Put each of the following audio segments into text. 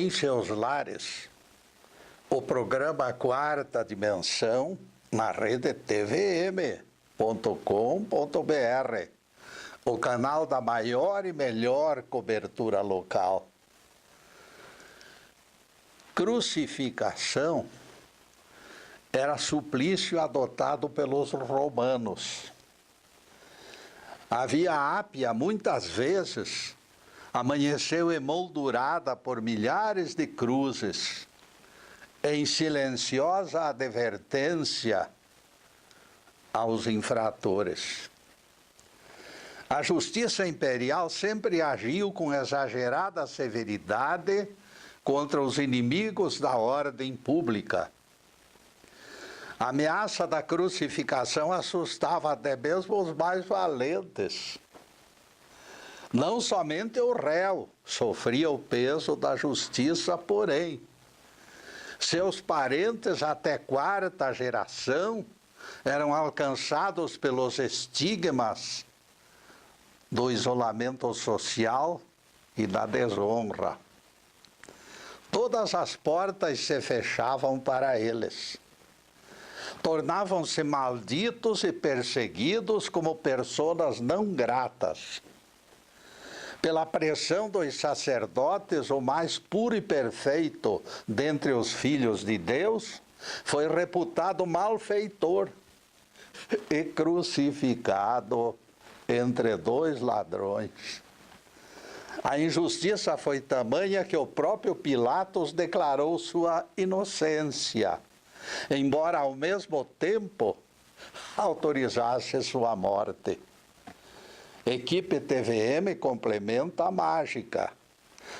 em seus lares o programa Quarta Dimensão na rede tvm.com.br, o canal da maior e melhor cobertura local. Crucificação era suplício adotado pelos romanos. Havia Ápia, muitas vezes, amanheceu emoldurada por milhares de cruzes, em silenciosa advertência aos infratores. A justiça imperial sempre agiu com exagerada severidade contra os inimigos da ordem pública. A ameaça da crucificação assustava até mesmo os mais valentes. Não somente o réu sofria o peso da justiça, porém, seus parentes até quarta geração eram alcançados pelos estigmas do isolamento social e da desonra. Todas as portas se fechavam para eles. Tornavam-se malditos e perseguidos como pessoas não gratas. Pela pressão dos sacerdotes, o mais puro e perfeito dentre os filhos de Deus foi reputado malfeitor e crucificado entre dois ladrões. A injustiça foi tamanha que o próprio Pilatos declarou sua inocência, embora ao mesmo tempo autorizasse sua morte. Equipe TVM complementa a mágica.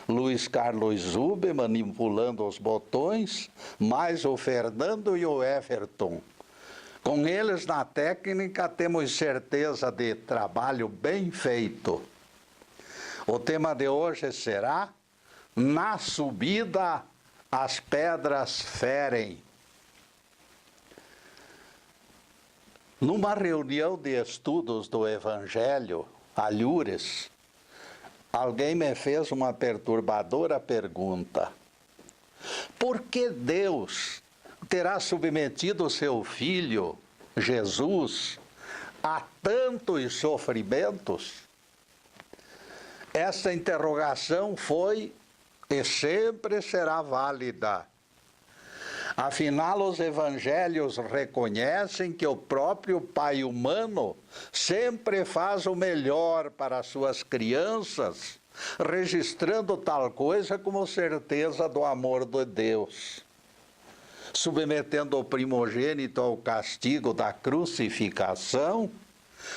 Luiz Carlos Zube manipulando os botões, mais o Fernando e o Everton. Com eles na técnica temos certeza de trabalho bem feito. O tema de hoje será: Na subida as pedras ferem. Numa reunião de estudos do Evangelho, Alhures, alguém me fez uma perturbadora pergunta: por que Deus terá submetido seu Filho, Jesus, a tantos sofrimentos? Essa interrogação foi e sempre será válida. Afinal, os evangelhos reconhecem que o próprio Pai humano sempre faz o melhor para suas crianças, registrando tal coisa como certeza do amor de Deus. Submetendo o primogênito ao castigo da crucificação,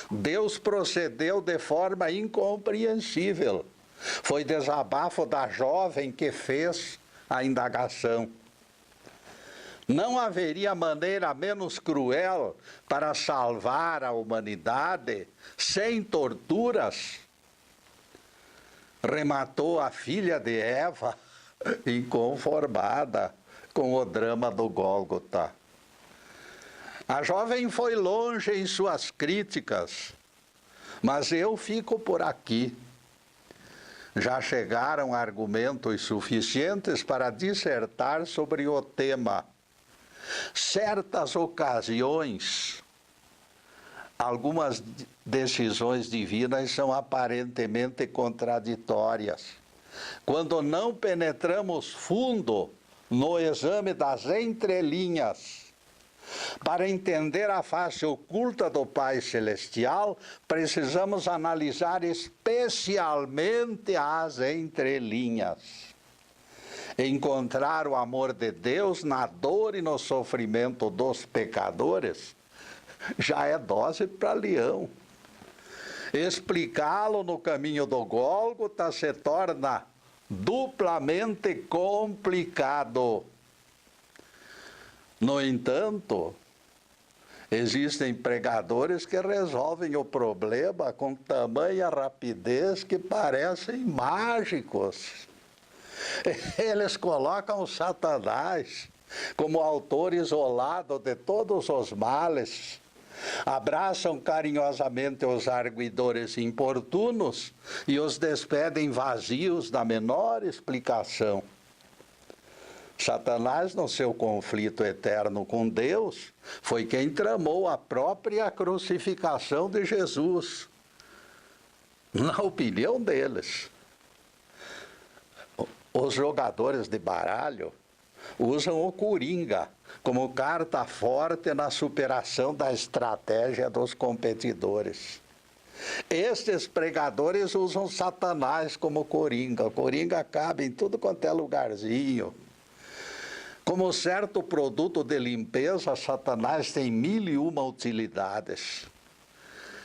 Deus procedeu de forma incompreensível. Foi desabafo da jovem que fez a indagação. Não haveria maneira menos cruel para salvar a humanidade sem torturas? Rematou a filha de Eva, inconformada com o drama do Gólgota. A jovem foi longe em suas críticas, mas eu fico por aqui. Já chegaram argumentos suficientes para dissertar sobre o tema. Certas ocasiões, algumas decisões divinas são aparentemente contraditórias. Quando não penetramos fundo no exame das entrelinhas, para entender a face oculta do Pai Celestial, precisamos analisar especialmente as entrelinhas. Encontrar o amor de Deus na dor e no sofrimento dos pecadores já é dose para leão. Explicá-lo no caminho do Gólgota se torna duplamente complicado. No entanto, existem pregadores que resolvem o problema com tamanha rapidez que parecem mágicos. Eles colocam Satanás como autor isolado de todos os males, abraçam carinhosamente os arguidores importunos e os despedem vazios da menor explicação. Satanás, no seu conflito eterno com Deus, foi quem tramou a própria crucificação de Jesus, na opinião deles. Os jogadores de baralho usam o coringa como carta forte na superação da estratégia dos competidores. Estes pregadores usam Satanás como coringa. O coringa cabe em tudo quanto é lugarzinho. Como certo produto de limpeza, Satanás tem 1001 utilidades.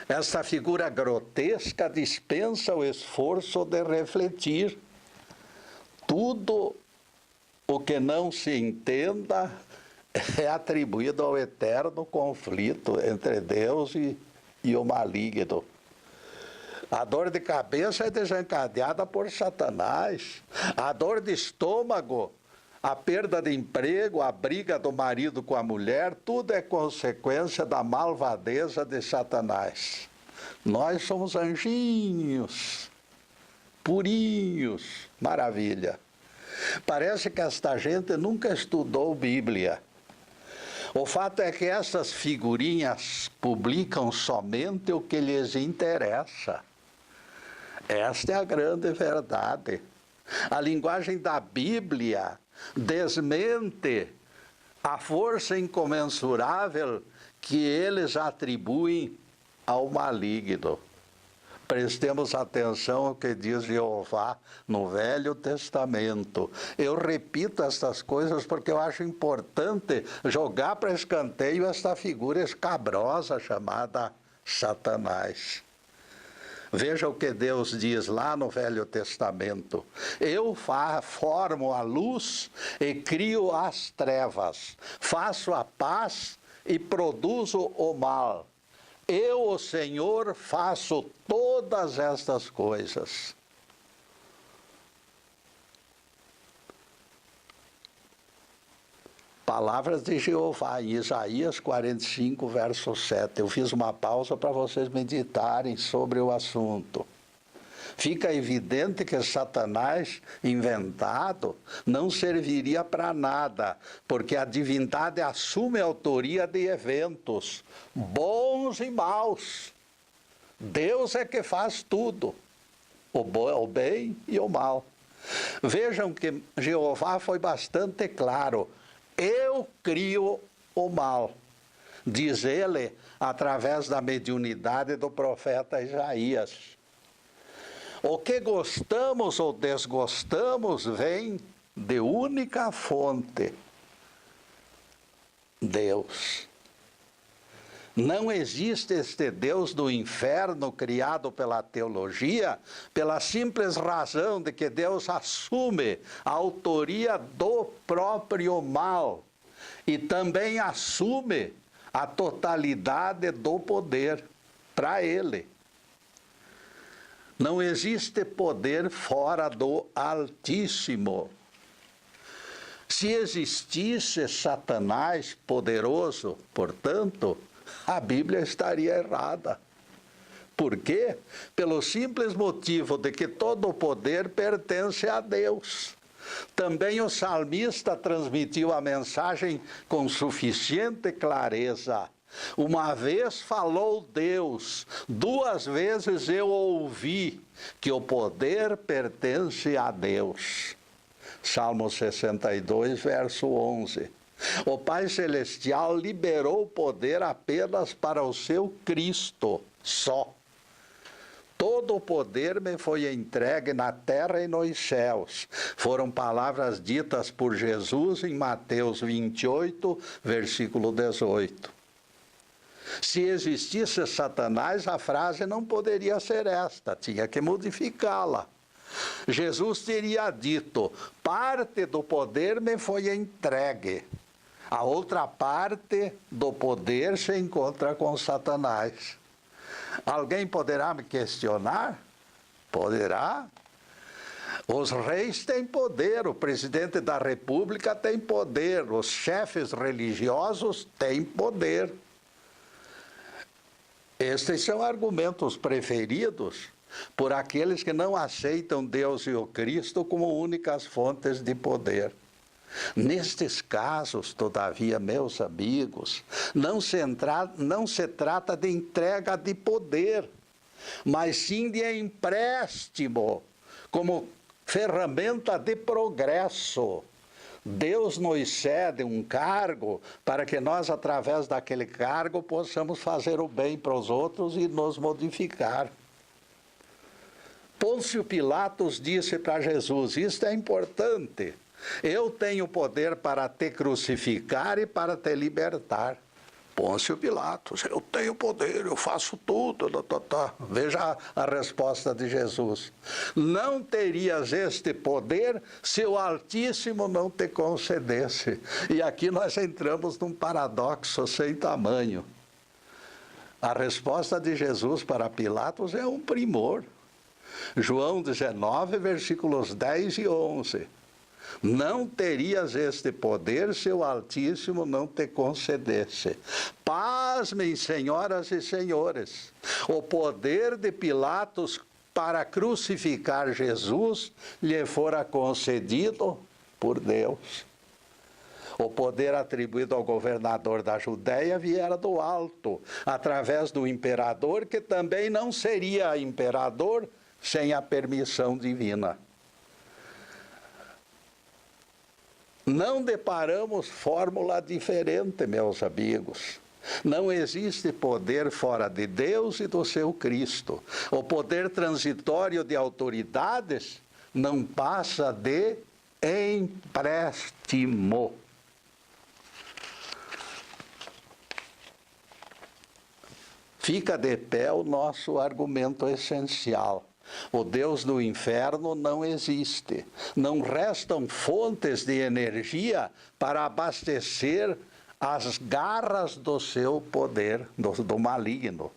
Esta figura grotesca dispensa o esforço de refletir. Tudo o que não se entenda é atribuído ao eterno conflito entre Deus e o maligno. A dor de cabeça é desencadeada por Satanás. A dor de estômago, a perda de emprego, a briga do marido com a mulher, tudo é consequência da malvadeza de Satanás. Nós somos anjinhos, purinhos, maravilha. Parece que esta gente nunca estudou Bíblia. O fato é que essas figurinhas publicam somente o que lhes interessa. Esta é a grande verdade. A linguagem da Bíblia desmente a força incomensurável que eles atribuem ao maligno. Prestemos atenção ao que diz Jeová no Velho Testamento. Eu repito estas coisas porque eu acho importante jogar para escanteio esta figura escabrosa chamada Satanás. Veja o que Deus diz lá no Velho Testamento. Eu formo a luz e crio as trevas. Faço a paz e produzo o mal. Eu, o Senhor, faço todas estas coisas. Palavras de Jeová, em Isaías 45, verso 7. Eu fiz uma pausa para vocês meditarem sobre o assunto. Fica evidente que Satanás, inventado, não serviria para nada, porque a divindade assume a autoria de eventos, bons e maus. Deus é que faz tudo, o bem e o mal. Vejam que Jeová foi bastante claro. Eu crio o mal, diz ele através da mediunidade do profeta Isaías. O que gostamos ou desgostamos vem de única fonte: Deus. Não existe este Deus do inferno criado pela teologia, pela simples razão de que Deus assume a autoria do próprio mal e também assume a totalidade do poder para ele. Não existe poder fora do Altíssimo. Se existisse Satanás poderoso, portanto, a Bíblia estaria errada. Por quê? Pelo simples motivo de que todo o poder pertence a Deus. Também o salmista transmitiu a mensagem com suficiente clareza. Uma vez falou Deus, 2 vezes eu ouvi que o poder pertence a Deus. Salmo 62, verso 11. O Pai Celestial liberou o poder apenas para o seu Cristo, só. Todo o poder me foi entregue na terra e nos céus. Foram palavras ditas por Jesus em Mateus 28, versículo 18. Se existisse Satanás, a frase não poderia ser esta, tinha que modificá-la. Jesus teria dito: parte do poder me foi entregue. A outra parte do poder se encontra com Satanás. Alguém poderá me questionar? Poderá. Os reis têm poder, o presidente da República tem poder, os chefes religiosos têm poder. Estes são argumentos preferidos por aqueles que não aceitam Deus e o Cristo como únicas fontes de poder. Nestes casos, todavia, meus amigos, não se trata de entrega de poder, mas sim de empréstimo, como ferramenta de progresso. Deus nos cede um cargo para que nós, através daquele cargo, possamos fazer o bem para os outros e nos modificar. Pôncio Pilatos disse para Jesus, isto é importante, eu tenho poder para te crucificar e para te libertar. Pôncio Pilatos, eu tenho poder, eu faço tudo. Veja a resposta de Jesus. Não terias este poder se o Altíssimo não te concedesse. E aqui nós entramos num paradoxo sem tamanho. A resposta de Jesus para Pilatos é um primor. João 19, versículos 10 e 11. Não terias este poder se o Altíssimo não te concedesse. Pasmem, senhoras e senhores, o poder de Pilatos para crucificar Jesus lhe fora concedido por Deus. O poder atribuído ao governador da Judéia viera do alto, através do imperador, que também não seria imperador sem a permissão divina. Não deparamos fórmula diferente, meus amigos. Não existe poder fora de Deus e do seu Cristo. O poder transitório de autoridades não passa de empréstimo. Fica de pé o nosso argumento essencial. O Deus do inferno não existe. Não restam fontes de energia para abastecer as garras do seu poder, do maligno.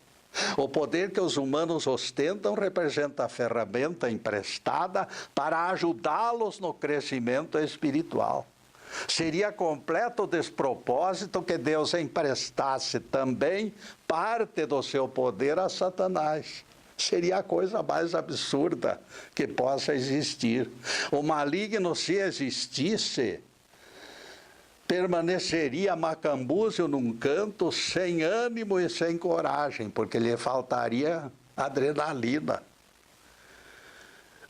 O poder que os humanos ostentam representa a ferramenta emprestada para ajudá-los no crescimento espiritual. Seria completo despropósito que Deus emprestasse também parte do seu poder a Satanás. Seria a coisa mais absurda que possa existir. O maligno, se existisse, permaneceria macambúzio num canto, sem ânimo e sem coragem, porque lhe faltaria adrenalina.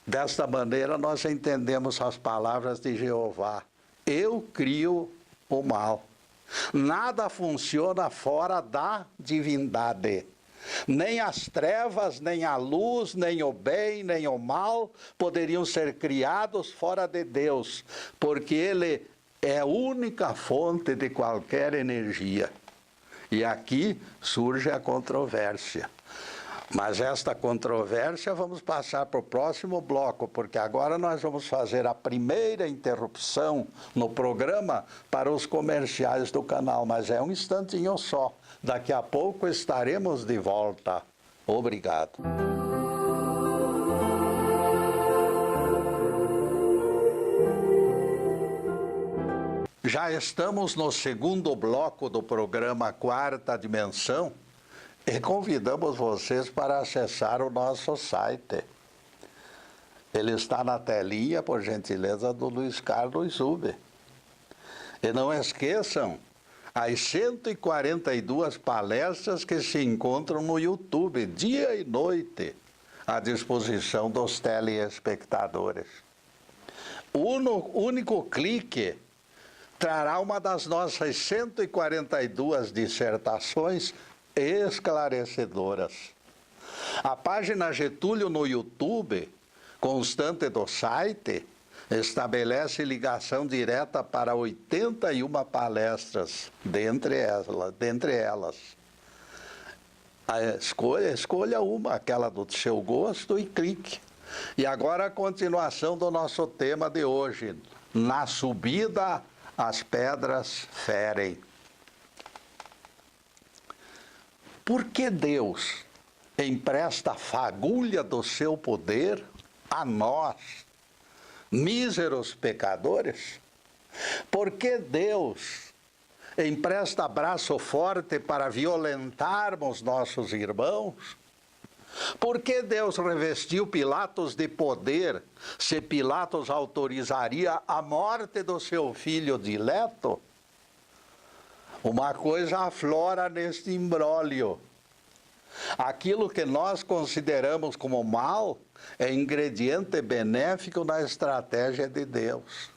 Desta maneira, nós entendemos as palavras de Jeová. Eu crio o mal. Nada funciona fora da divindade. Nem as trevas, nem a luz, nem o bem, nem o mal poderiam ser criados fora de Deus, porque Ele é a única fonte de qualquer energia. E aqui surge a controvérsia. Mas esta controvérsia vamos passar para o próximo bloco, porque agora nós vamos fazer a primeira interrupção no programa para os comerciais do canal, mas é um instantinho só. Daqui a pouco estaremos de volta. Obrigado. Já estamos no segundo bloco do programa Quarta Dimensão e convidamos vocês para acessar o nosso site. Ele está na telinha, por gentileza, do Luiz Carlos Zube. E não esqueçam as 142 palestras que se encontram no YouTube, dia e noite, à disposição dos telespectadores. O único clique trará uma das nossas 142 dissertações esclarecedoras. A página Getúlio no YouTube, constante do site, estabelece ligação direta para 81 palestras, dentre elas. Escolha uma, aquela do seu gosto, e clique. E agora a continuação do nosso tema de hoje. Na subida, as pedras ferem. Por que Deus empresta a fagulha do seu poder a nós, míseros pecadores? Por que Deus empresta braço forte para violentarmos nossos irmãos? Por que Deus revestiu Pilatos de poder, se Pilatos autorizaria a morte do seu filho dileto? Uma coisa aflora neste imbróglio. Aquilo que nós consideramos como mal é ingrediente benéfico na estratégia de Deus.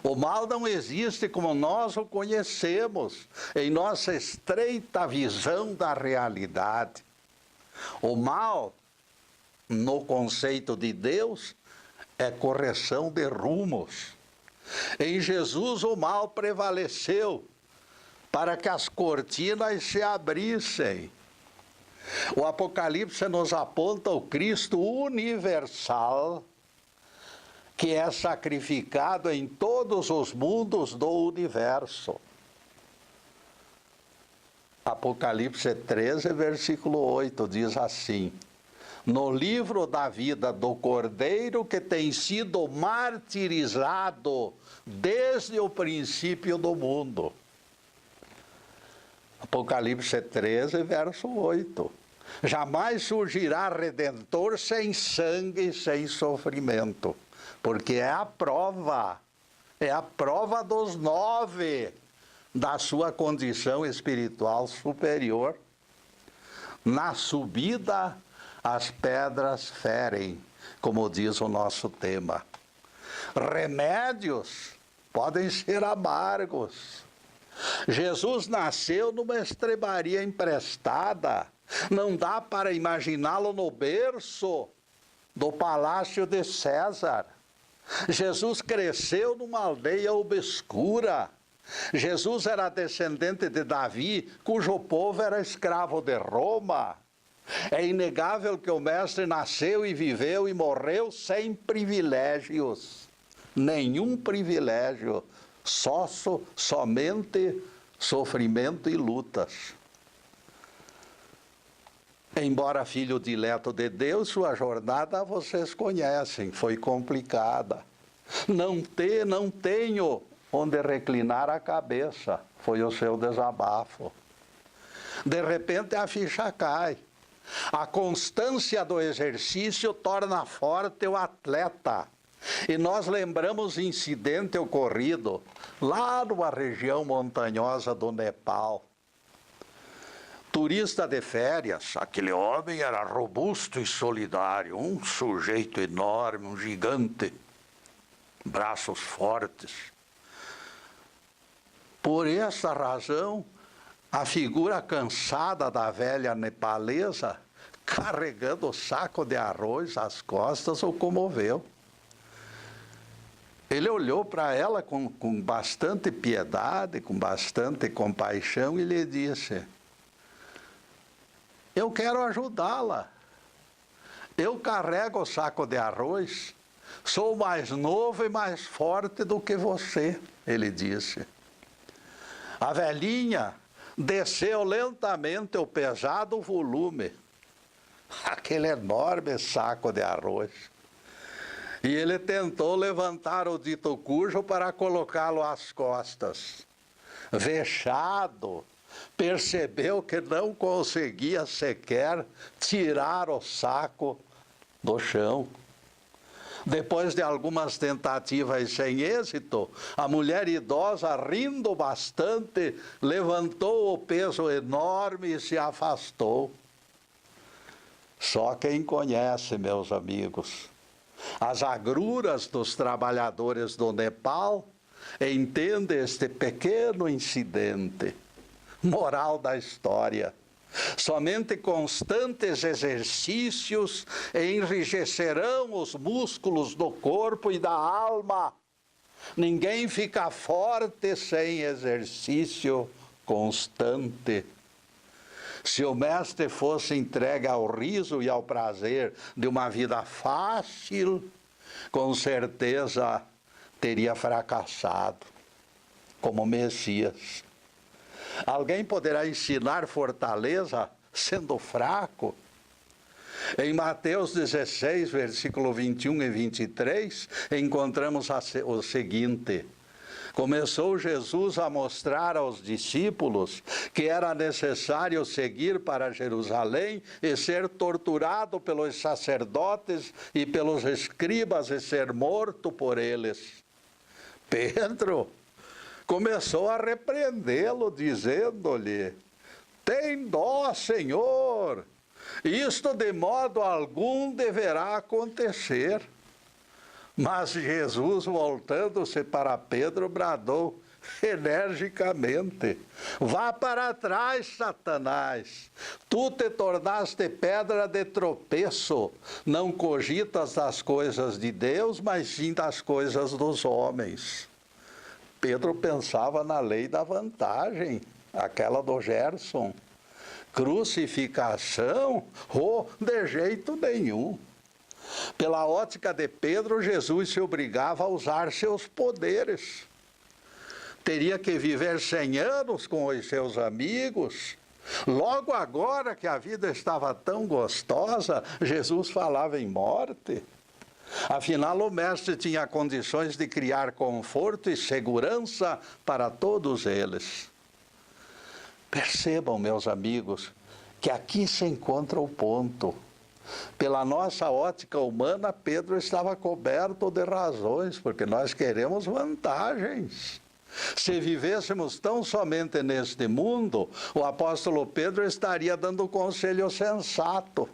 O mal não existe como nós o conhecemos, em nossa estreita visão da realidade. O mal, no conceito de Deus, é correção de rumos. Em Jesus o mal prevaleceu para que as cortinas se abrissem. O Apocalipse nos aponta o Cristo universal, que é sacrificado em todos os mundos do universo. Apocalipse 13, versículo 8, diz assim: no livro da vida do Cordeiro que tem sido martirizado desde o princípio do mundo. Apocalipse 13, verso 8. Jamais surgirá Redentor sem sangue e sem sofrimento, porque é a prova dos 9 da sua condição espiritual superior. Na subida, as pedras ferem, como diz o nosso tema. Remédios podem ser amargos. Jesus nasceu numa estrebaria emprestada. Não dá para imaginá-lo no berço do palácio de César. Jesus cresceu numa aldeia obscura. Jesus era descendente de Davi, cujo povo era escravo de Roma. É inegável que o Mestre nasceu e viveu e morreu sem privilégios. Nenhum privilégio. Somente sofrimento e lutas. Embora filho dileto de Deus, sua jornada vocês conhecem, foi complicada. Não tenho onde reclinar a cabeça, foi o seu desabafo. De repente a ficha cai. A constância do exercício torna forte o atleta. E nós lembramos o incidente ocorrido lá numa região montanhosa do Nepal. Turista de férias, aquele homem era robusto e solidário, um sujeito enorme, um gigante, braços fortes. Por essa razão, a figura cansada da velha nepalesa, carregando o saco de arroz às costas, o comoveu. Ele olhou para ela com bastante piedade, com bastante compaixão e lhe disse: eu quero ajudá-la. Eu carrego o saco de arroz, sou mais novo e mais forte do que você, ele disse. A velhinha desceu lentamente o pesado volume, aquele enorme saco de arroz. E ele tentou levantar o dito cujo para colocá-lo às costas. Vexado, percebeu que não conseguia sequer tirar o saco do chão. Depois de algumas tentativas sem êxito, a mulher idosa, rindo bastante, levantou o peso enorme e se afastou. Só quem conhece, meus amigos, as agruras dos trabalhadores do Nepal, entende este pequeno incidente. Moral da história: somente constantes exercícios enrijecerão os músculos do corpo e da alma. Ninguém fica forte sem exercício constante. Se o mestre fosse entregue ao riso e ao prazer de uma vida fácil, com certeza teria fracassado como Messias. Alguém poderá ensinar fortaleza sendo fraco? Em Mateus 16, versículo 21 e 23, encontramos o seguinte: Começou Jesus a mostrar aos discípulos que era necessário seguir para Jerusalém e ser torturado pelos sacerdotes e pelos escribas e ser morto por eles. Pedro começou a repreendê-lo, dizendo-lhe: tem dó, Senhor, isto de modo algum deverá acontecer. Mas Jesus, voltando-se para Pedro, bradou energicamente: vá para trás, Satanás, tu te tornaste pedra de tropeço, não cogitas das coisas de Deus, mas sim das coisas dos homens. Pedro pensava na lei da vantagem, aquela do Gerson. Crucificação? De jeito nenhum. Pela ótica de Pedro, Jesus se obrigava a usar seus poderes. Teria que viver 100 anos com os seus amigos. Logo agora que a vida estava tão gostosa, Jesus falava em morte. Afinal, o mestre tinha condições de criar conforto e segurança para todos eles. Percebam, meus amigos, que aqui se encontra o ponto. Pela nossa ótica humana, Pedro estava coberto de razões, porque nós queremos vantagens. Se vivêssemos tão somente neste mundo, o apóstolo Pedro estaria dando conselho sensato.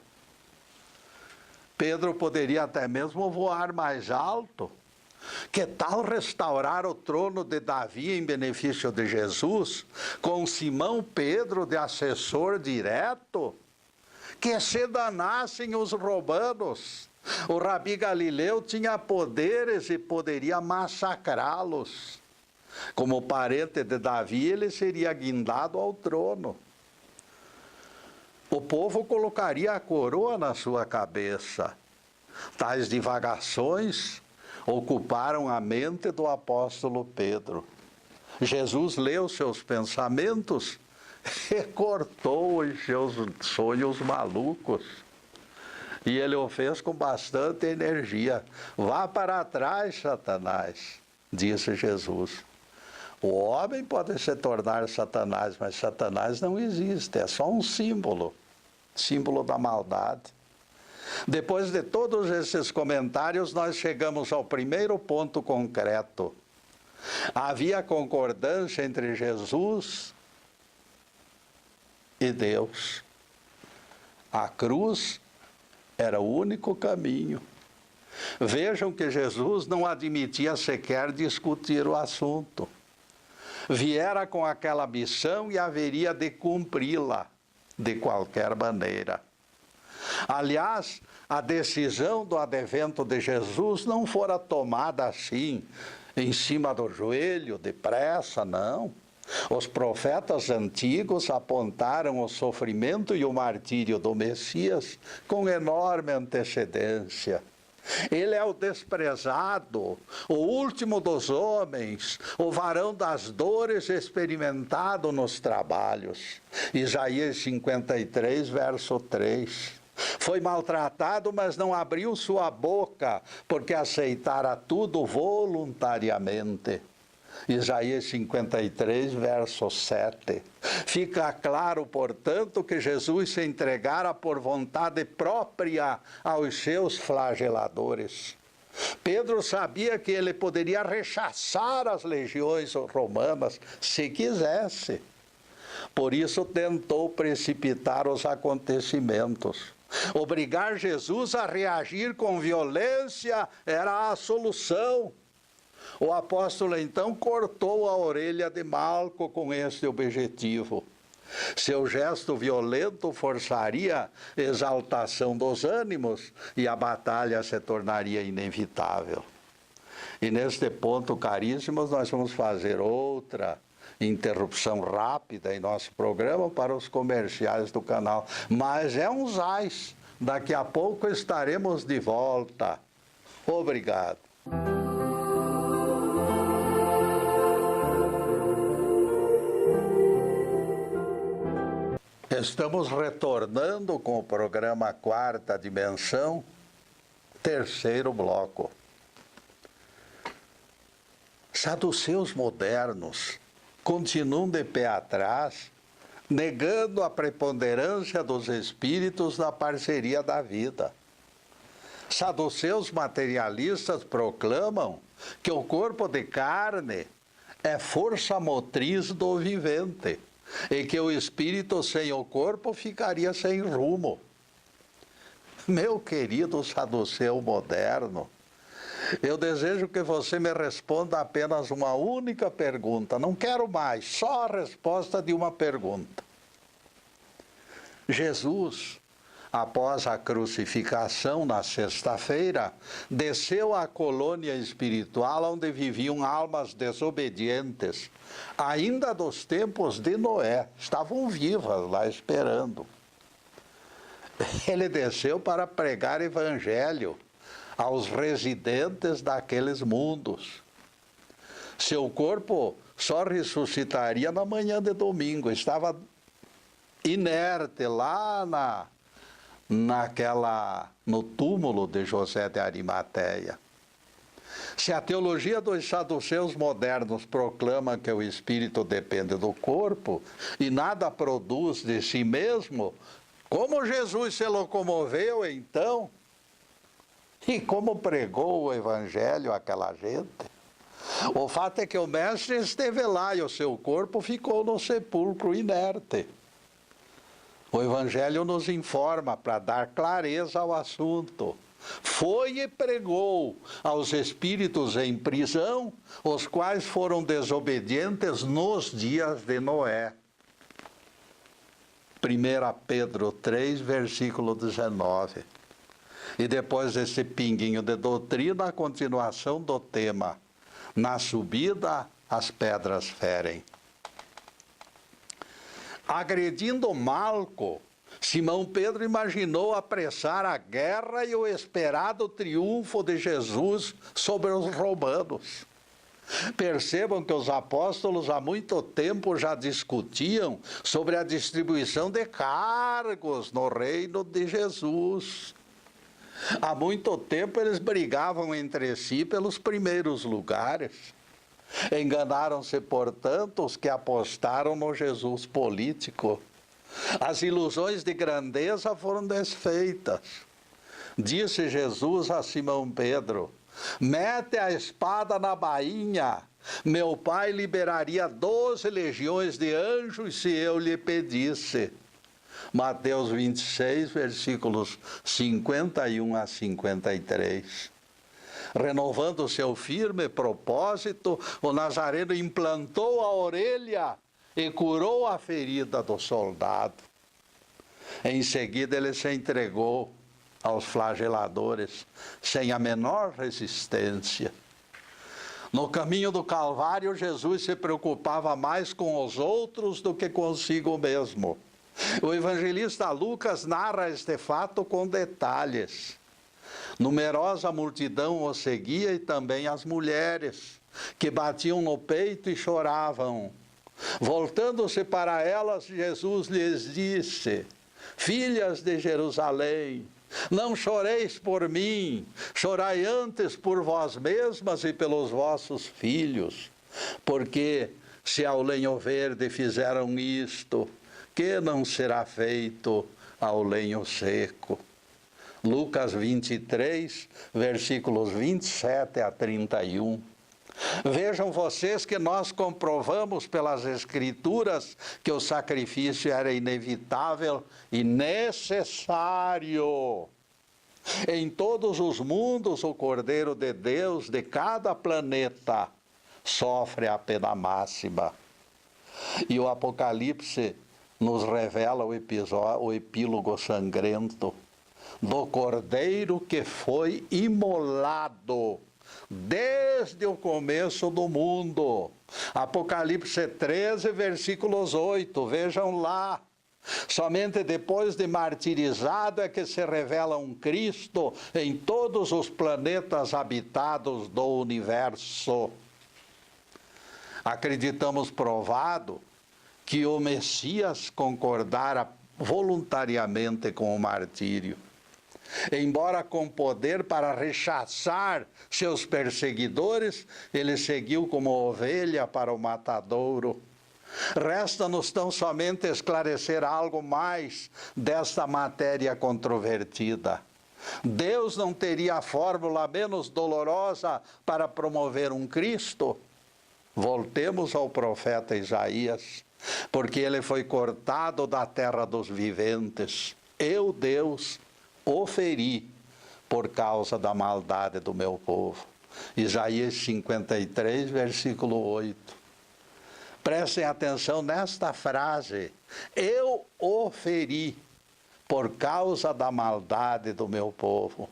Pedro poderia até mesmo voar mais alto. Que tal restaurar o trono de Davi em benefício de Jesus, com Simão Pedro de assessor direto? Que se danassem os romanos. O Rabi Galileu tinha poderes e poderia massacrá-los. Como parente de Davi, ele seria guindado ao trono. O povo colocaria a coroa na sua cabeça. Tais divagações ocuparam a mente do apóstolo Pedro. Jesus leu seus pensamentos e cortou os seus sonhos malucos. E ele o fez com bastante energia. Vá para trás, Satanás, disse Jesus. O homem pode se tornar Satanás, mas Satanás não existe, é só um símbolo da maldade. Depois de todos esses comentários, nós chegamos ao primeiro ponto concreto. Havia concordância entre Jesus e Deus. A cruz era o único caminho. Vejam que Jesus não admitia sequer discutir o assunto. Viera com aquela missão e haveria de cumpri-la de qualquer maneira. Aliás, a decisão do advento de Jesus não fora tomada assim, em cima do joelho, depressa, não. Os profetas antigos apontaram o sofrimento e o martírio do Messias com enorme antecedência. Ele é o desprezado, o último dos homens, o varão das dores experimentado nos trabalhos. Isaías 53, verso 3. Foi maltratado, mas não abriu sua boca, porque aceitara tudo voluntariamente. Isaías 53, verso 7. Fica claro, portanto, que Jesus se entregara por vontade própria aos seus flageladores. Pedro sabia que ele poderia rechaçar as legiões romanas se quisesse. Por isso tentou precipitar os acontecimentos. Obrigar Jesus a reagir com violência era a solução. O apóstolo então cortou a orelha de Malco com este objetivo. Seu gesto violento forçaria exaltação dos ânimos e a batalha se tornaria inevitável. E neste ponto, caríssimos, nós vamos fazer outra interrupção rápida em nosso programa para os comerciais do canal. Mas é um zás. Daqui a pouco estaremos de volta. Obrigado. Estamos retornando com o programa Quarta Dimensão, terceiro bloco. Saduceus modernos continuam de pé atrás, negando a preponderância dos espíritos na parceria da vida. Saduceus materialistas proclamam que o corpo de carne é força motriz do vivente e que o espírito sem o corpo ficaria sem rumo. Meu querido saduceu moderno, eu desejo que você me responda apenas uma única pergunta. Não quero mais, só a resposta de uma pergunta. Jesus, após a crucificação na sexta-feira, desceu à colônia espiritual onde viviam almas desobedientes, ainda dos tempos de Noé. Estavam vivas lá esperando. Ele desceu para pregar evangelho aos residentes daqueles mundos. Seu corpo só ressuscitaria na manhã de domingo. Estava inerte lá no túmulo de José de Arimateia. Se a teologia dos saduceus modernos proclama que o espírito depende do corpo e nada produz de si mesmo, como Jesus se locomoveu então? E como pregou o evangelho àquela gente? O fato é que o mestre esteve lá e o seu corpo ficou no sepulcro inerte. O evangelho nos informa para dar clareza ao assunto. Foi e pregou aos espíritos em prisão, os quais foram desobedientes nos dias de Noé. 1 Pedro 3, versículo 19. E depois desse pinguinho de doutrina, a continuação do tema: na subida as pedras ferem. Agredindo Malco, Simão Pedro imaginou apressar a guerra e o esperado triunfo de Jesus sobre os romanos. Percebam que os apóstolos há muito tempo já discutiam sobre a distribuição de cargos no reino de Jesus. Há muito tempo eles brigavam entre si pelos primeiros lugares. Enganaram-se, portanto, os que apostaram no Jesus político. As ilusões de grandeza foram desfeitas. Disse Jesus a Simão Pedro: mete a espada na bainha. Meu Pai liberaria 12 legiões de anjos se eu lhe pedisse. Mateus 26, versículos 51 a 53. Renovando seu firme propósito, o Nazareno implantou a orelha e curou a ferida do soldado. Em seguida, ele se entregou aos flageladores, sem a menor resistência. No caminho do Calvário, Jesus se preocupava mais com os outros do que consigo mesmo. O evangelista Lucas narra este fato com detalhes. Numerosa multidão o seguia e também as mulheres, que batiam no peito e choravam. Voltando-se para elas, Jesus lhes disse: filhas de Jerusalém, não choreis por mim, chorai antes por vós mesmas e pelos vossos filhos, porque se ao lenho verde fizeram isto, que não será feito ao lenho seco? Lucas 23, versículos 27 a 31. Vejam vocês que nós comprovamos pelas Escrituras que o sacrifício era inevitável e necessário. Em todos os mundos, o Cordeiro de Deus de cada planeta sofre a pena máxima. E o Apocalipse nos revela o epílogo sangrento do Cordeiro que foi imolado desde o começo do mundo. Apocalipse 13, versículos 8, vejam lá. Somente depois de martirizado é que se revela um Cristo em todos os planetas habitados do universo. Acreditamos provado que o Messias concordara voluntariamente com o martírio. Embora com poder para rechaçar seus perseguidores, ele seguiu como ovelha para o matadouro. Resta-nos tão somente esclarecer algo mais desta matéria controvertida. Deus não teria a fórmula menos dolorosa para promover um Cristo? Voltemos ao profeta Isaías, porque ele foi cortado da terra dos viventes. Eu, Deus, o feri por causa da maldade do meu povo. Isaías 53, versículo 8. Prestem atenção nesta frase. Eu o feri por causa da maldade do meu povo.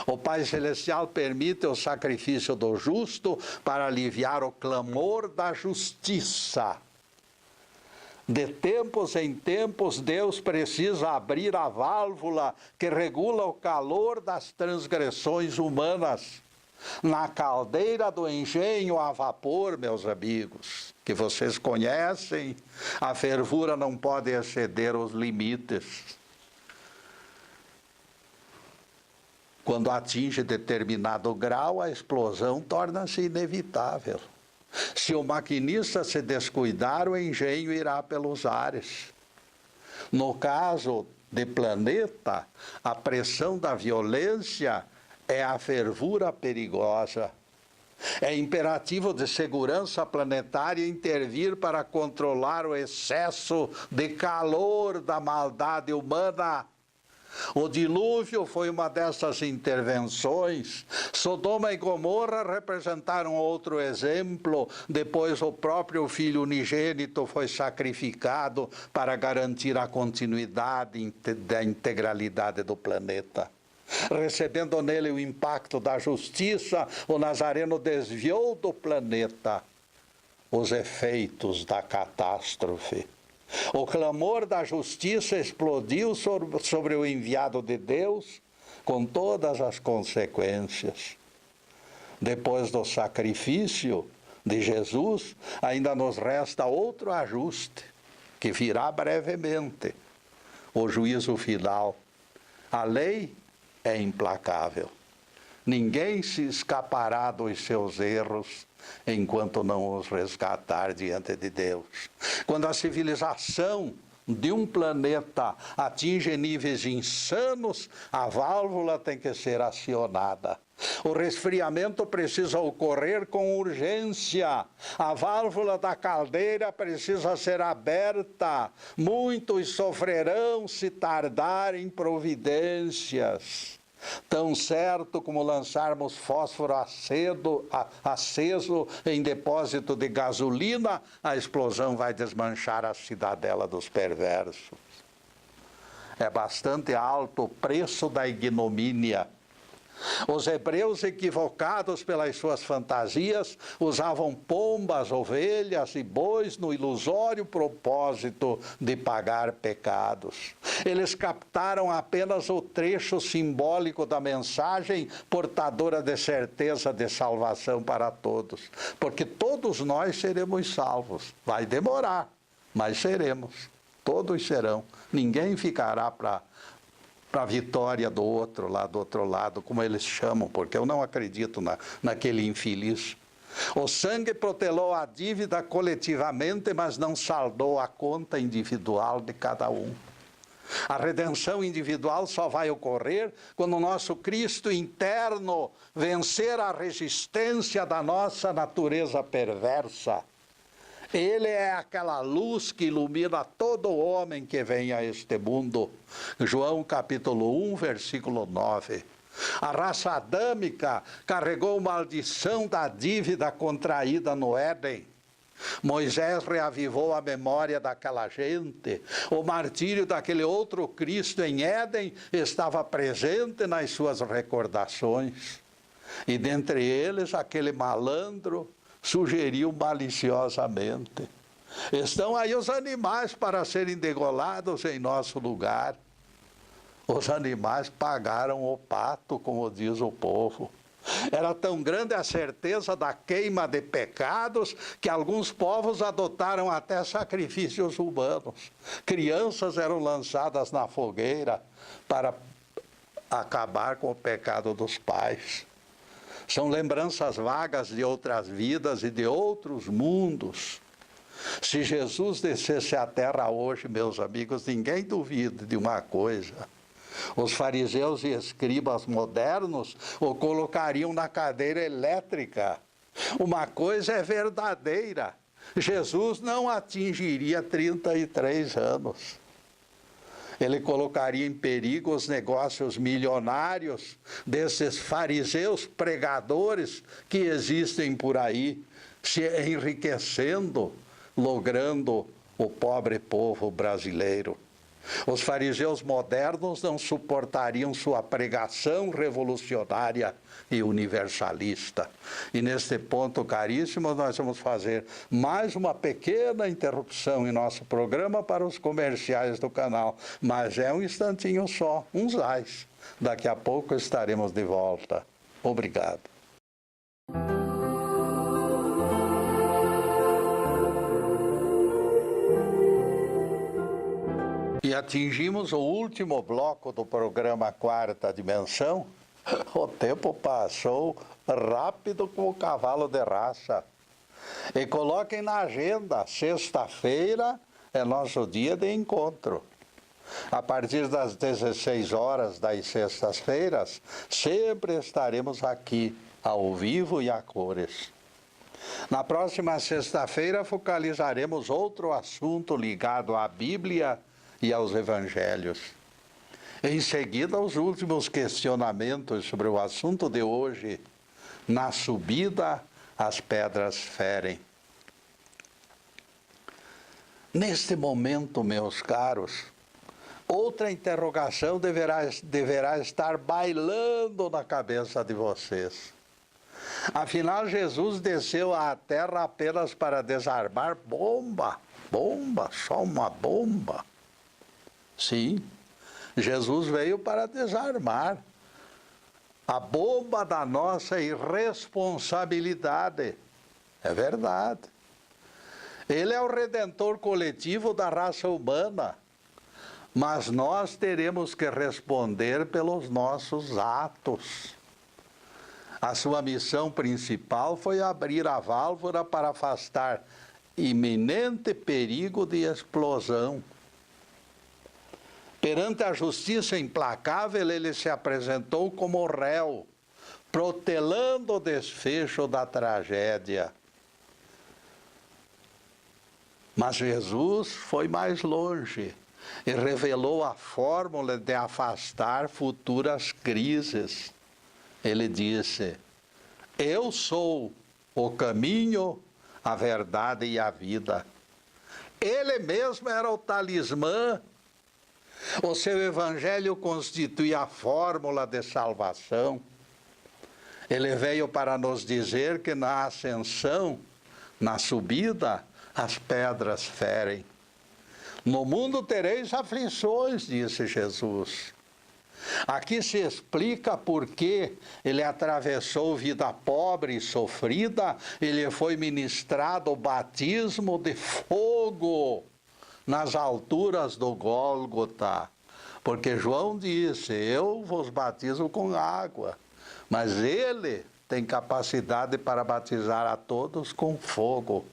O Pai Celestial permite o sacrifício do justo para aliviar o clamor da justiça. De tempos em tempos, Deus precisa abrir a válvula que regula o calor das transgressões humanas. Na caldeira do engenho a vapor, meus amigos, que vocês conhecem, a fervura não pode exceder os limites. Quando atinge determinado grau, a explosão torna-se inevitável. Se o maquinista se descuidar, o engenho irá pelos ares. No caso de planeta, a pressão da violência é a fervura perigosa. É imperativo de segurança planetária intervir para controlar o excesso de calor da maldade humana. O dilúvio foi uma dessas intervenções. Sodoma e Gomorra representaram outro exemplo. Depois o próprio Filho unigênito foi sacrificado para garantir a continuidade da integralidade do planeta. Recebendo nele o impacto da justiça, o Nazareno desviou do planeta os efeitos da catástrofe. O clamor da justiça explodiu sobre o enviado de Deus, com todas as consequências. Depois do sacrifício de Jesus, ainda nos resta outro ajuste, que virá brevemente: o juízo final. A lei é implacável. Ninguém se escapará dos seus erros enquanto não os resgatar diante de Deus. Quando a civilização de um planeta atinge níveis insanos, a válvula tem que ser acionada. O resfriamento precisa ocorrer com urgência. A válvula da caldeira precisa ser aberta. Muitos sofrerão se tardarem providências. Tão certo como lançarmos fósforo aceso em depósito de gasolina, a explosão vai desmanchar a cidadela dos perversos. É bastante alto o preço da ignomínia. Os hebreus, equivocados pelas suas fantasias, usavam pombas, ovelhas e bois no ilusório propósito de pagar pecados. Eles captaram apenas o trecho simbólico da mensagem portadora de certeza de salvação para todos, porque todos nós seremos salvos. Vai demorar, mas seremos. Todos serão. Ninguém ficará para a vitória do outro, lá do outro lado, como eles chamam, porque eu não acredito naquele infeliz. O sangue protelou a dívida coletivamente, mas não saldou a conta individual de cada um. A redenção individual só vai ocorrer quando o nosso Cristo interno vencer a resistência da nossa natureza perversa. Ele é aquela luz que ilumina todo homem que vem a este mundo. João capítulo 1, versículo 9. A raça adâmica carregou maldição da dívida contraída no Éden. Moisés reavivou a memória daquela gente. O martírio daquele outro Cristo em Éden estava presente nas suas recordações. E dentre eles, aquele malandro sugeriu maliciosamente: estão aí os animais para serem degolados em nosso lugar. Os animais pagaram o pato, como diz o povo. Era tão grande a certeza da queima de pecados que alguns povos adotaram até sacrifícios humanos. Crianças eram lançadas na fogueira para acabar com o pecado dos pais. São lembranças vagas de outras vidas e de outros mundos. Se Jesus descesse à terra hoje, meus amigos, ninguém duvida de uma coisa. Os fariseus e escribas modernos o colocariam na cadeira elétrica. Uma coisa é verdadeira: Jesus não atingiria 33 anos. Ele colocaria em perigo os negócios milionários desses fariseus pregadores que existem por aí, se enriquecendo, logrando o pobre povo brasileiro. Os fariseus modernos não suportariam sua pregação revolucionária e universalista. E neste ponto, caríssimo, nós vamos fazer mais uma pequena interrupção em nosso programa para os comerciais do canal. Mas é um instantinho só, uns ais. Daqui a pouco estaremos de volta. Obrigado. E atingimos o último bloco do programa Quarta Dimensão. O tempo passou rápido como o cavalo de raça. E coloquem na agenda, sexta-feira é nosso dia de encontro. A partir das 16 horas das sextas-feiras, sempre estaremos aqui, ao vivo e a cores. Na próxima sexta-feira, focalizaremos outro assunto ligado à Bíblia e aos evangelhos. Em seguida, os últimos questionamentos sobre o assunto de hoje. Na subida, as pedras ferem. Neste momento, meus caros, outra interrogação deverá estar bailando na cabeça de vocês. Afinal, Jesus desceu à terra apenas para desarmar bomba, só uma bomba. Sim, Jesus veio para desarmar a bomba da nossa irresponsabilidade. É verdade. Ele é o redentor coletivo da raça humana, mas nós teremos que responder pelos nossos atos. A sua missão principal foi abrir a válvula para afastar iminente perigo de explosão. Perante a justiça implacável, ele se apresentou como réu, protelando o desfecho da tragédia. Mas Jesus foi mais longe e revelou a fórmula de afastar futuras crises. Ele disse: eu sou o caminho, a verdade e a vida. Ele mesmo era o talismã. O seu evangelho constitui a fórmula de salvação. Ele veio para nos dizer que na ascensão, na subida, as pedras ferem. No mundo tereis aflições, disse Jesus. Aqui se explica por que ele atravessou vida pobre e sofrida, ele foi ministrado o batismo de fogo nas alturas do Gólgota. Porque João disse: eu vos batizo com água, mas ele tem capacidade para batizar a todos com fogo,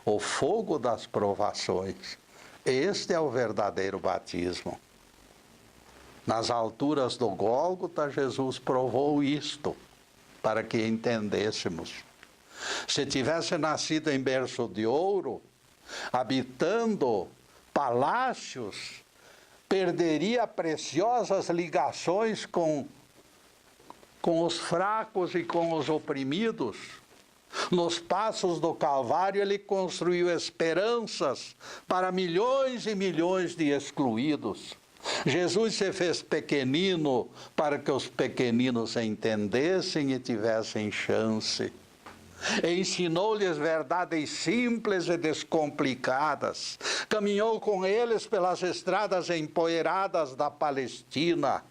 o fogo das provações. Este é o verdadeiro batismo. Nas alturas do Gólgota, Jesus provou isto, para que entendêssemos. Se tivesse nascido em berço de ouro, habitando palácios, perderia preciosas ligações com os fracos e com os oprimidos. Nos passos do Calvário, ele construiu esperanças para milhões e milhões de excluídos. Jesus se fez pequenino para que os pequeninos entendessem e tivessem chance. Ensinou-lhes verdades simples e descomplicadas. Caminhou com eles pelas estradas empoeiradas da Palestina.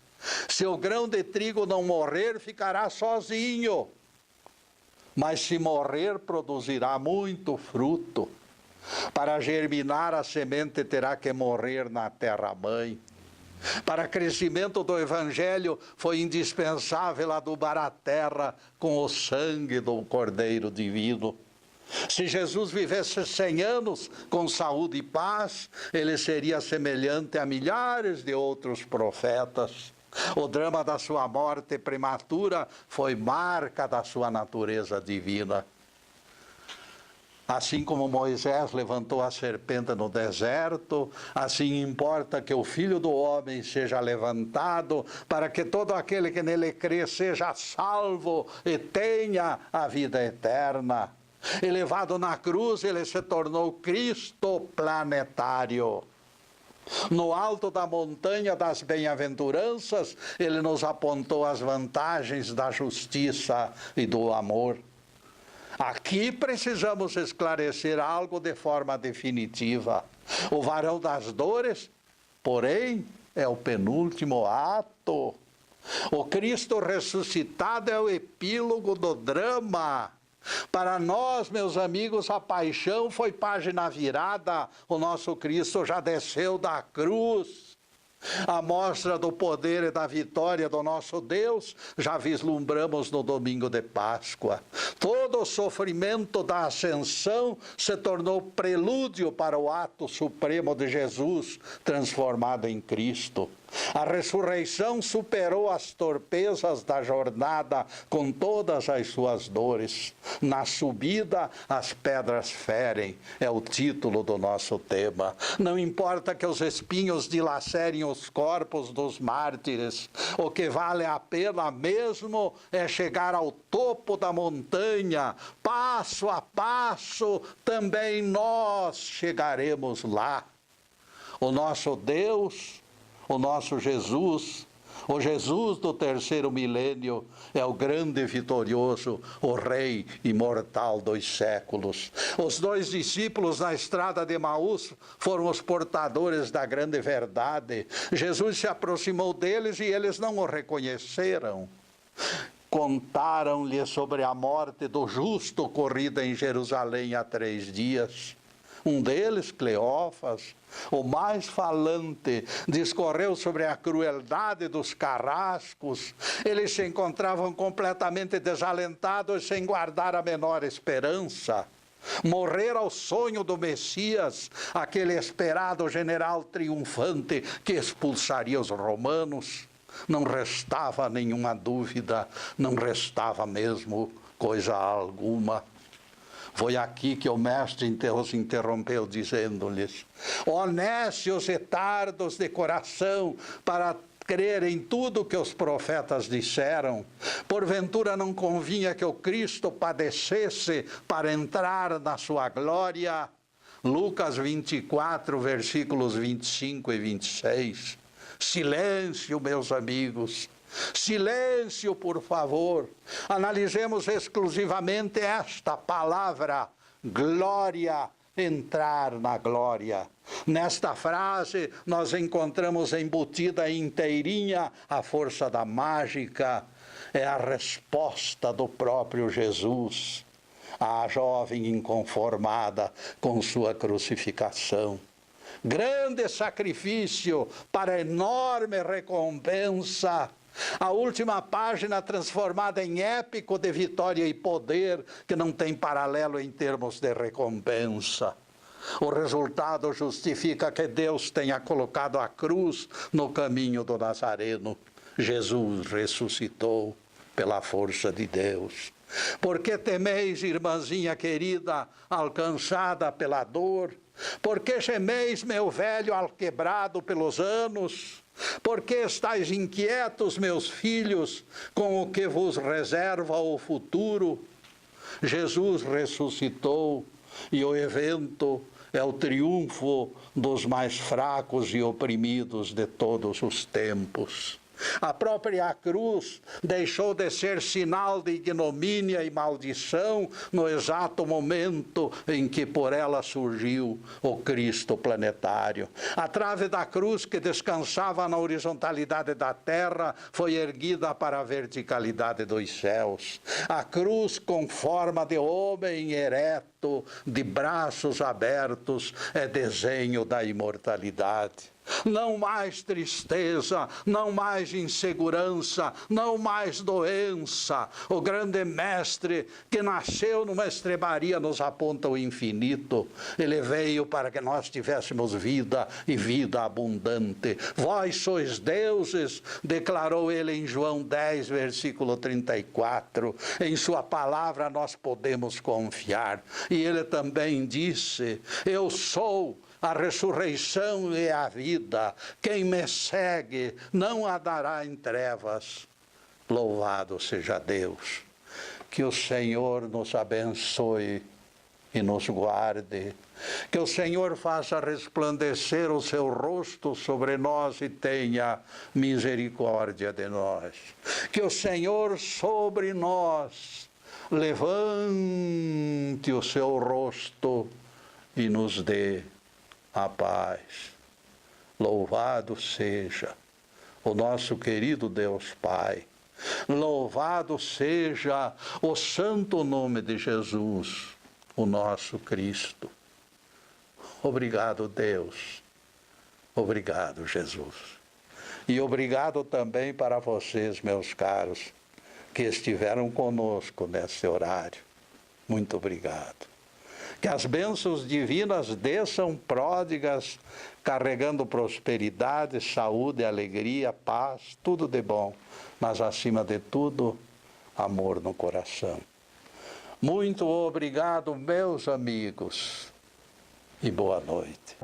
Se o grão de trigo não morrer, ficará sozinho. Mas se morrer, produzirá muito fruto. Para germinar, a semente terá que morrer na terra-mãe. Para crescimento do Evangelho, foi indispensável adubar a terra com o sangue do Cordeiro Divino. Se Jesus vivesse 100 anos com saúde e paz, ele seria semelhante a milhares de outros profetas. O drama da sua morte prematura foi marca da sua natureza divina. Assim como Moisés levantou a serpente no deserto, assim importa que o Filho do Homem seja levantado, para que todo aquele que nele crê seja salvo e tenha a vida eterna. Elevado na cruz, ele se tornou Cristo planetário. No alto da montanha das bem-aventuranças, ele nos apontou as vantagens da justiça e do amor. Aqui precisamos esclarecer algo de forma definitiva. O varão das dores, porém, é o penúltimo ato. O Cristo ressuscitado é o epílogo do drama. Para nós, meus amigos, a paixão foi página virada. O nosso Cristo já desceu da cruz. A mostra do poder e da vitória do nosso Deus já vislumbramos no domingo de Páscoa. Todo o sofrimento da ascensão se tornou prelúdio para o ato supremo de Jesus, transformado em Cristo. A ressurreição superou as torpezas da jornada com todas as suas dores. Na subida, as pedras ferem, é o título do nosso tema. Não importa que os espinhos dilacerem os corpos dos mártires, o que vale a pena mesmo é chegar ao topo da montanha. Passo a passo, também nós chegaremos lá. O nosso Deus, o nosso Jesus, o Jesus do terceiro milênio, é o grande vitorioso, o Rei imortal dos séculos. Os 2 discípulos na estrada de Emaús foram os portadores da grande verdade. Jesus se aproximou deles e eles não o reconheceram. Contaram-lhe sobre a morte do justo ocorrida em Jerusalém há 3 dias. Um deles, Cleófas, o mais falante, discorreu sobre a crueldade dos carrascos. Eles se encontravam completamente desalentados, sem guardar a menor esperança. Morrera o sonho do Messias, aquele esperado general triunfante que expulsaria os romanos. Não restava nenhuma dúvida, não restava mesmo coisa alguma. Foi aqui que o mestre os interrompeu, dizendo-lhes: ó nécios e tardos de coração, para crer em tudo que os profetas disseram, porventura não convinha que o Cristo padecesse para entrar na sua glória? Lucas 24, versículos 25 e 26. Silêncio, meus amigos. Silêncio, por favor. Analisemos exclusivamente esta palavra, glória, entrar na glória. Nesta frase, nós encontramos embutida inteirinha a força da mágica. É a resposta do próprio Jesus à jovem inconformada com sua crucificação. Grande sacrifício para enorme recompensa. A última página transformada em épico de vitória e poder, que não tem paralelo em termos de recompensa. O resultado justifica que Deus tenha colocado a cruz no caminho do Nazareno. Jesus ressuscitou pela força de Deus. Por que temeis, irmãzinha querida, alcançada pela dor? Por que gemeis, meu velho, alquebrado pelos anos? Por que estáis inquietos, meus filhos, com o que vos reserva o futuro? Jesus ressuscitou e o evento é o triunfo dos mais fracos e oprimidos de todos os tempos. A própria cruz deixou de ser sinal de ignomínia e maldição no exato momento em que por ela surgiu o Cristo planetário. A trave da cruz, que descansava na horizontalidade da terra, foi erguida para a verticalidade dos céus. A cruz, com forma de homem ereto, de braços abertos, é desenho da imortalidade. Não mais tristeza, não mais insegurança, não mais doença. O grande mestre que nasceu numa estrebaria nos aponta o infinito. Ele veio para que nós tivéssemos vida e vida abundante. Vós sois deuses, declarou ele em João 10, versículo 34. Em sua palavra nós podemos confiar. E ele também disse: eu sou a ressurreição e a vida. Quem me segue não andará em trevas. Louvado seja Deus. Que o Senhor nos abençoe e nos guarde. Que o Senhor faça resplandecer o seu rosto sobre nós e tenha misericórdia de nós. Que o Senhor sobre nós levante o seu rosto e nos dê a paz. Louvado seja o nosso querido Deus Pai. Louvado seja o santo nome de Jesus, o nosso Cristo. Obrigado, Deus. Obrigado, Jesus. E obrigado também para vocês, meus caros, que estiveram conosco nesse horário. Muito obrigado. Que as bênçãos divinas desçam pródigas, carregando prosperidade, saúde, alegria, paz, tudo de bom, mas acima de tudo, amor no coração. Muito obrigado, meus amigos, e boa noite.